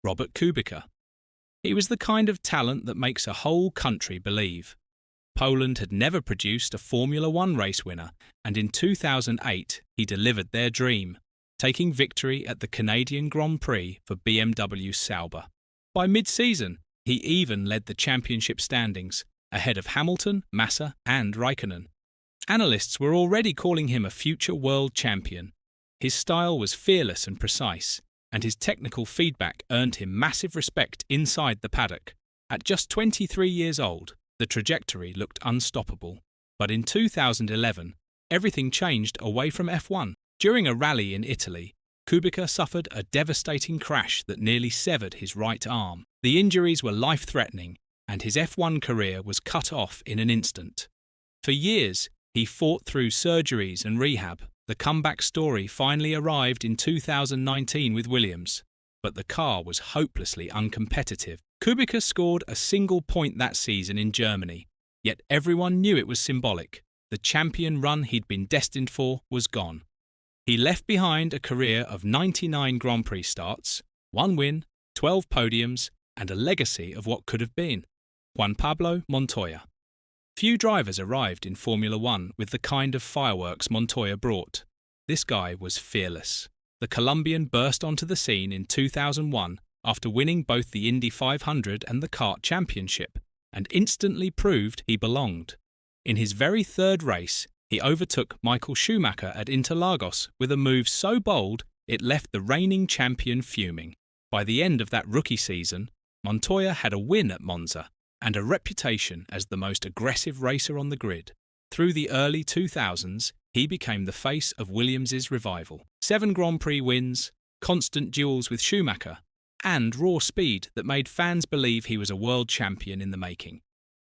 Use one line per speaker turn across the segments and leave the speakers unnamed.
Robert Kubica. He was the kind of talent that makes a whole country believe. Poland had never produced a Formula One race winner, and in 2008 he delivered their dream, taking victory at the Canadian Grand Prix for BMW Sauber. By mid-season, he even led the championship standings, ahead of Hamilton, Massa and Raikkonen. Analysts were already calling him a future world champion. His style was fearless and precise, and his technical feedback earned him massive respect inside the paddock. At just 23 years old, the trajectory looked unstoppable. But in 2011, everything changed away from F1. During a rally in Italy, Kubica suffered a devastating crash that nearly severed his right arm. The injuries were life-threatening, and his F1 career was cut off in an instant. For years, he fought through surgeries and rehab. The comeback story finally arrived in 2019 with Williams, but the car was hopelessly uncompetitive. Kubica scored a single point that season in Germany, yet everyone knew it was symbolic. The champion run he'd been destined for was gone. He left behind a career of 99 Grand Prix starts, 1 win, 12 podiums, and a legacy of what could have been. Juan Pablo Montoya. Few drivers arrived in Formula One with the kind of fireworks Montoya brought. This guy was fearless. The Colombian burst onto the scene in 2001 after winning both the Indy 500 and the kart championship, and instantly proved he belonged. In his very third race, he overtook Michael Schumacher at Interlagos with a move so bold it left the reigning champion fuming. By the end of that rookie season, Montoya had a win at Monza and a reputation as the most aggressive racer on the grid. Through the early 2000s, he became the face of Williams' revival. 7 Grand Prix wins, constant duels with Schumacher, and raw speed that made fans believe he was a world champion in the making.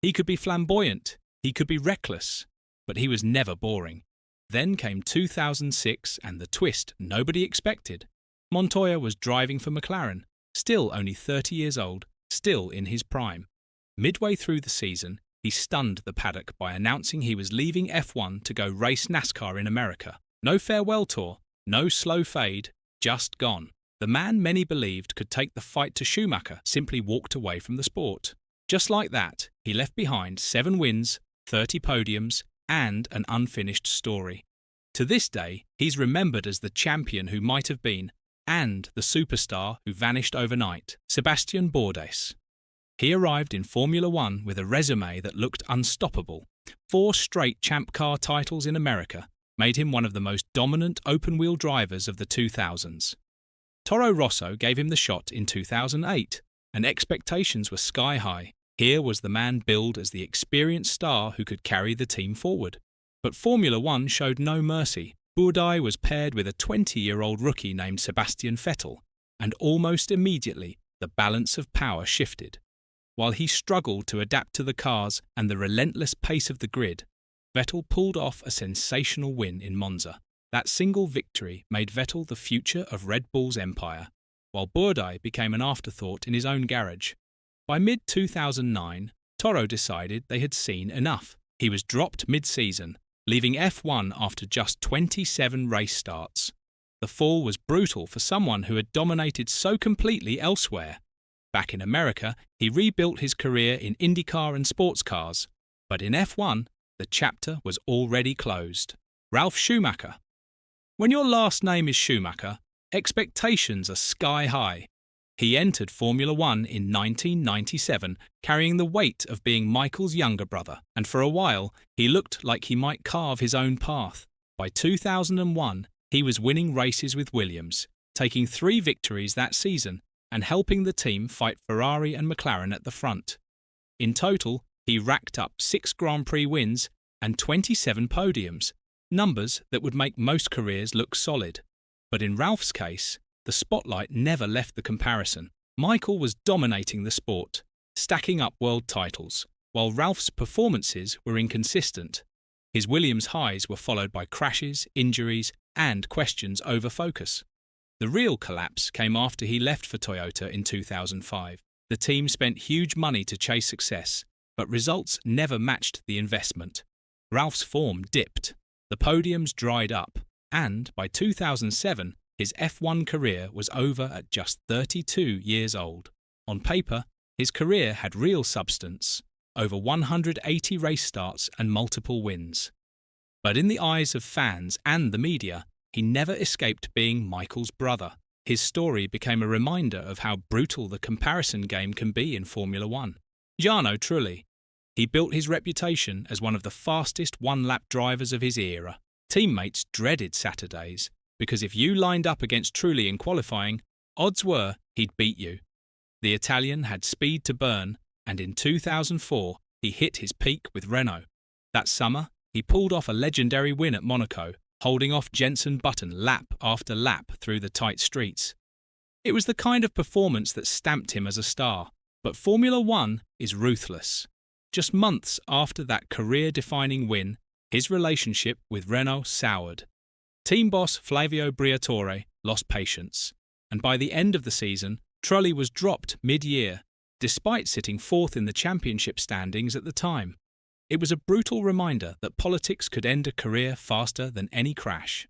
He could be flamboyant, he could be reckless, but he was never boring. Then came 2006 and the twist nobody expected. Montoya was driving for McLaren, still only 30 years old, still in his prime. Midway through the season, he stunned the paddock by announcing he was leaving F1 to go race NASCAR in America. No farewell tour, no slow fade, just gone. The man many believed could take the fight to Schumacher simply walked away from the sport. Just like that, he left behind 7 wins, 30 podiums, and an unfinished story. To this day, he's remembered as the champion who might have been, and the superstar who vanished overnight, Sebastian Bourdais. He arrived in Formula One with a resume that looked unstoppable. 4 straight Champ Car titles in America made him one of the most dominant open-wheel drivers of the 2000s. Toro Rosso gave him the shot in 2008, and expectations were sky-high. Here was the man billed as the experienced star who could carry the team forward. But Formula One showed no mercy. Bourdais was paired with a 20-year-old rookie named Sebastian Vettel, and almost immediately the balance of power shifted. While he struggled to adapt to the cars and the relentless pace of the grid, Vettel pulled off a sensational win in Monza. That single victory made Vettel the future of Red Bull's empire, while Bourdais became an afterthought in his own garage. By mid-2009, Toro decided they had seen enough. He was dropped mid-season, leaving F1 after just 27 race starts. The fall was brutal for someone who had dominated so completely elsewhere. Back in America, he rebuilt his career in IndyCar and sports cars, but in F1, the chapter was already closed. Ralf Schumacher. When your last name is Schumacher, expectations are sky high. He entered Formula One in 1997, carrying the weight of being Michael's younger brother, and for a while, he looked like he might carve his own path. By 2001, he was winning races with Williams, taking 3 victories that season, and helping the team fight Ferrari and McLaren at the front. In total, he racked up 6 Grand Prix wins and 27 podiums, numbers that would make most careers look solid. But in Ralph's case, the spotlight never left the comparison. Michael was dominating the sport, stacking up world titles, while Ralph's performances were inconsistent. His Williams highs were followed by crashes, injuries, and questions over focus. The real collapse came after he left for Toyota in 2005. The team spent huge money to chase success, but results never matched the investment. Ralph's form dipped, the podiums dried up, and by 2007, his F1 career was over at just 32 years old. On paper, his career had real substance, over 180 race starts and multiple wins. But in the eyes of fans and the media, he never escaped being Michael's brother. His story became a reminder of how brutal the comparison game can be in Formula One. Jarno Trulli. He built his reputation as one of the fastest one-lap drivers of his era. Teammates dreaded Saturdays, because if you lined up against Trulli in qualifying, odds were he'd beat you. The Italian had speed to burn, and in 2004 he hit his peak with Renault. That summer, he pulled off a legendary win at Monaco, holding off Jenson Button lap after lap through the tight streets. It was the kind of performance that stamped him as a star. But Formula One is ruthless. Just months after that career-defining win, his relationship with Renault soured. Team boss Flavio Briatore lost patience, and by the end of the season, Trulli was dropped mid-year, despite sitting fourth in the championship standings at the time. It was a brutal reminder that politics could end a career faster than any crash.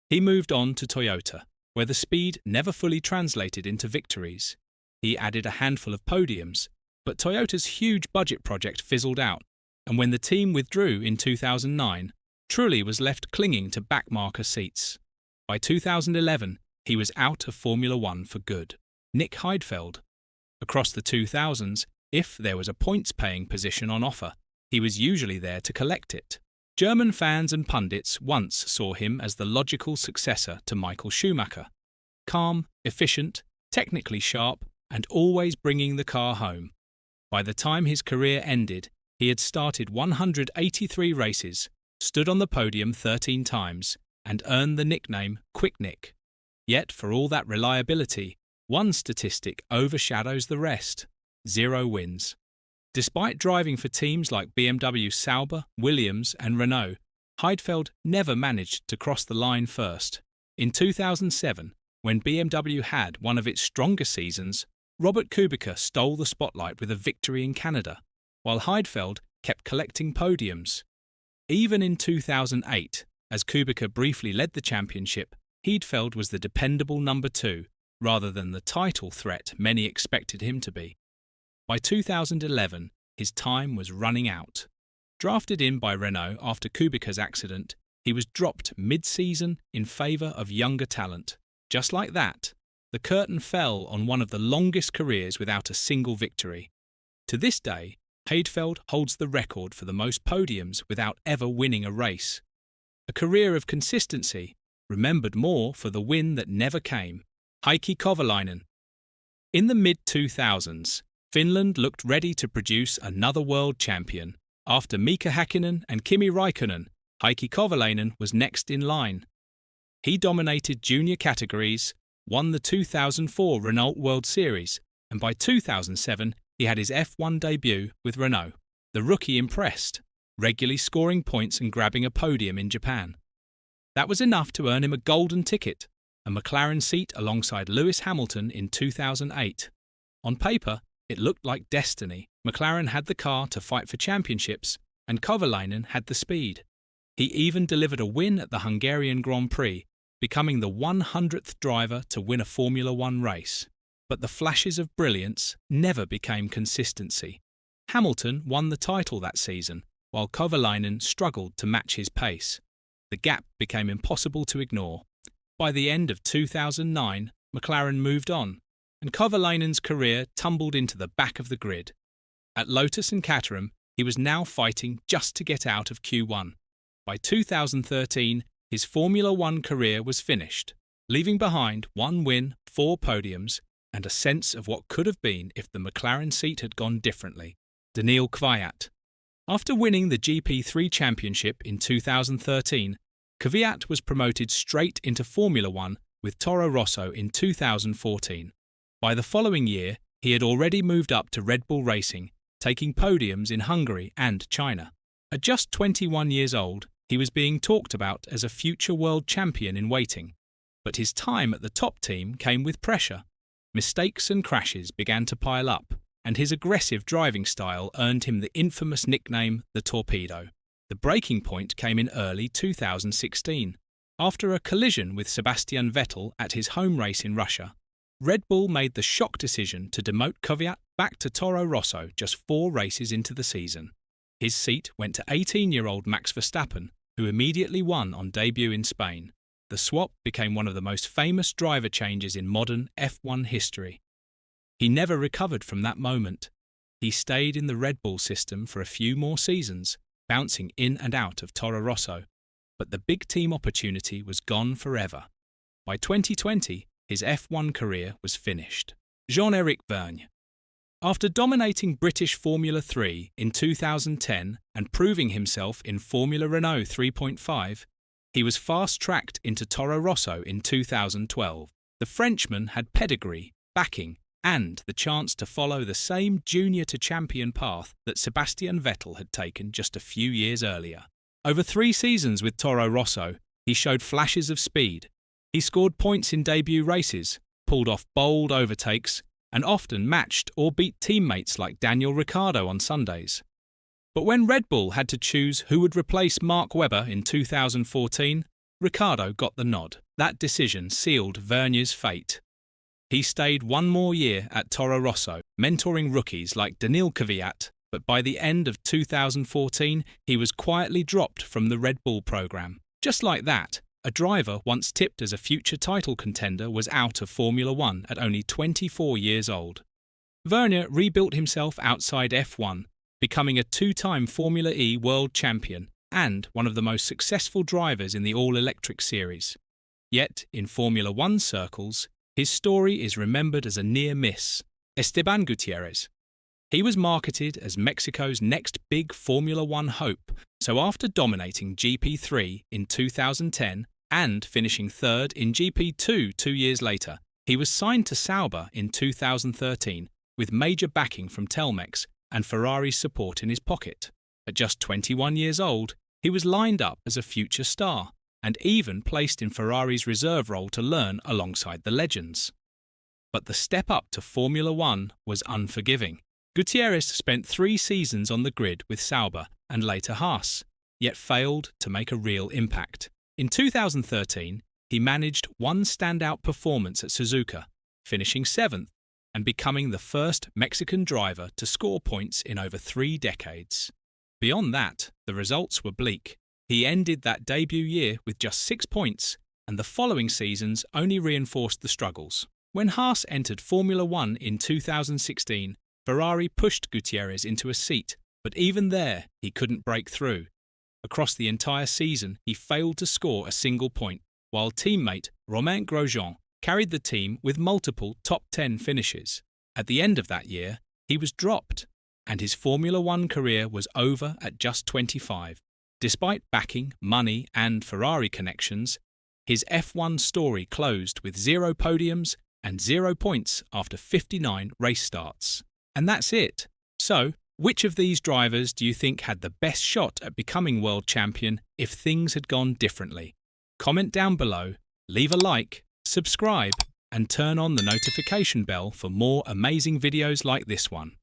He moved on to Toyota, where the speed never fully translated into victories. He added a handful of podiums, but Toyota's huge budget project fizzled out, and when the team withdrew in 2009, Trulli was left clinging to backmarker seats. By 2011, he was out of Formula One for good. Nick Heidfeld. Across the 2000s, if there was a points-paying position on offer, he was usually there to collect it. German fans and pundits once saw him as the logical successor to Michael Schumacher. Calm, efficient, technically sharp, and always bringing the car home. By the time his career ended, he had started 183 races, stood on the podium 13 times, and earned the nickname Quick Nick. Yet, for all that reliability, one statistic overshadows the rest: 0 wins. Despite driving for teams like BMW Sauber, Williams, and Renault, Heidfeld never managed to cross the line first. In 2007, when BMW had one of its strongest seasons, Robert Kubica stole the spotlight with a victory in Canada, while Heidfeld kept collecting podiums. Even in 2008, as Kubica briefly led the championship, Heidfeld was the dependable number 2, rather than the title threat many expected him to be. By 2011, his time was running out. Drafted in by Renault after Kubica's accident, he was dropped mid-season in favour of younger talent. Just like that, the curtain fell on one of the longest careers without a single victory. To this day, Heidfeld holds the record for the most podiums without ever winning a race. A career of consistency, remembered more for the win that never came. Heikki Kovalainen. In the mid-2000s, Finland looked ready to produce another world champion. After Mika Häkkinen and Kimi Räikkönen, Heikki Kovalainen was next in line. He dominated junior categories, won the 2004 Renault World Series, and by 2007 he had his F1 debut with Renault. The rookie impressed, regularly scoring points and grabbing a podium in Japan. That was enough to earn him a golden ticket, a McLaren seat alongside Lewis Hamilton in 2008. On paper, it looked like destiny. McLaren had the car to fight for championships, and Kovalainen had the speed. He even delivered a win at the Hungarian Grand Prix, becoming the 100th driver to win a Formula One race. But the flashes of brilliance never became consistency. Hamilton won the title that season, while Kovalainen struggled to match his pace. The gap became impossible to ignore. By the end of 2009, McLaren moved on, and Kovalainen's career tumbled into the back of the grid. At Lotus and Caterham, he was now fighting just to get out of Q1. By 2013, his Formula One career was finished, leaving behind 1 win, 4 podiums, and a sense of what could have been if the McLaren seat had gone differently. Daniil Kvyat. After winning the GP3 championship in 2013, Kvyat was promoted straight into Formula One with Toro Rosso in 2014. By the following year, he had already moved up to Red Bull Racing, taking podiums in Hungary and China. At just 21 years old, he was being talked about as a future world champion in waiting. But his time at the top team came with pressure. Mistakes and crashes began to pile up, and his aggressive driving style earned him the infamous nickname the Torpedo. The breaking point came in early 2016. After a collision with Sebastian Vettel at his home race in Russia, Red Bull made the shock decision to demote Kvyat back to Toro Rosso just 4 races into the season. His seat went to 18-year-old Max Verstappen, who immediately won on debut in Spain. The swap became one of the most famous driver changes in modern F1 history. He never recovered from that moment. He stayed in the Red Bull system for a few more seasons, bouncing in and out of Toro Rosso. But the big team opportunity was gone forever. By 2020, his F1 career was finished. Jean-Éric Vergne. After dominating British Formula 3 in 2010 and proving himself in Formula Renault 3.5, he was fast-tracked into Toro Rosso in 2012. The Frenchman had pedigree, backing, and the chance to follow the same junior-to-champion path that Sebastian Vettel had taken just a few years earlier. Over 3 seasons with Toro Rosso, he showed flashes of speed. He scored points in debut races, pulled off bold overtakes, and often matched or beat teammates like Daniel Ricciardo on Sundays. But when Red Bull had to choose who would replace Mark Webber in 2014, Ricciardo got the nod. That decision sealed Vergne's fate. He stayed 1 more year at Toro Rosso, mentoring rookies like Daniil Kvyat, but by the end of 2014, he was quietly dropped from the Red Bull program. Just like that, a driver once tipped as a future title contender was out of Formula 1 at only 24 years old. Vergne rebuilt himself outside F1, becoming a 2-time Formula E world champion and one of the most successful drivers in the all-electric series. Yet, in Formula 1 circles, his story is remembered as a near miss. Esteban Gutierrez. He was marketed as Mexico's next big Formula 1 hope, so after dominating GP3 in 2010 and finishing 3rd in GP2 2 years later, he was signed to Sauber in 2013 with major backing from Telmex and Ferrari's support in his pocket. At just 21 years old, he was lined up as a future star and even placed in Ferrari's reserve role to learn alongside the legends. But the step up to Formula 1 was unforgiving. Gutierrez spent 3 seasons on the grid with Sauber and later Haas, yet failed to make a real impact. In 2013, he managed 1 standout performance at Suzuka, finishing 7th and becoming the first Mexican driver to score points in over 3 decades. Beyond that, the results were bleak. He ended that debut year with just 6 points, and the following seasons only reinforced the struggles. When Haas entered Formula 1 in 2016, Ferrari pushed Gutierrez into a seat, but even there, he couldn't break through. Across the entire season, he failed to score a single point, while teammate Romain Grosjean carried the team with multiple top 10 finishes. At the end of that year, he was dropped, and his Formula 1 career was over at just 25. Despite backing, money, and Ferrari connections, his F1 story closed with 0 podiums and 0 points after 59 race starts. And that's it. So, which of these drivers do you think had the best shot at becoming world champion if things had gone differently? Comment down below, leave a like, subscribe, and turn on the notification bell for more amazing videos like this one.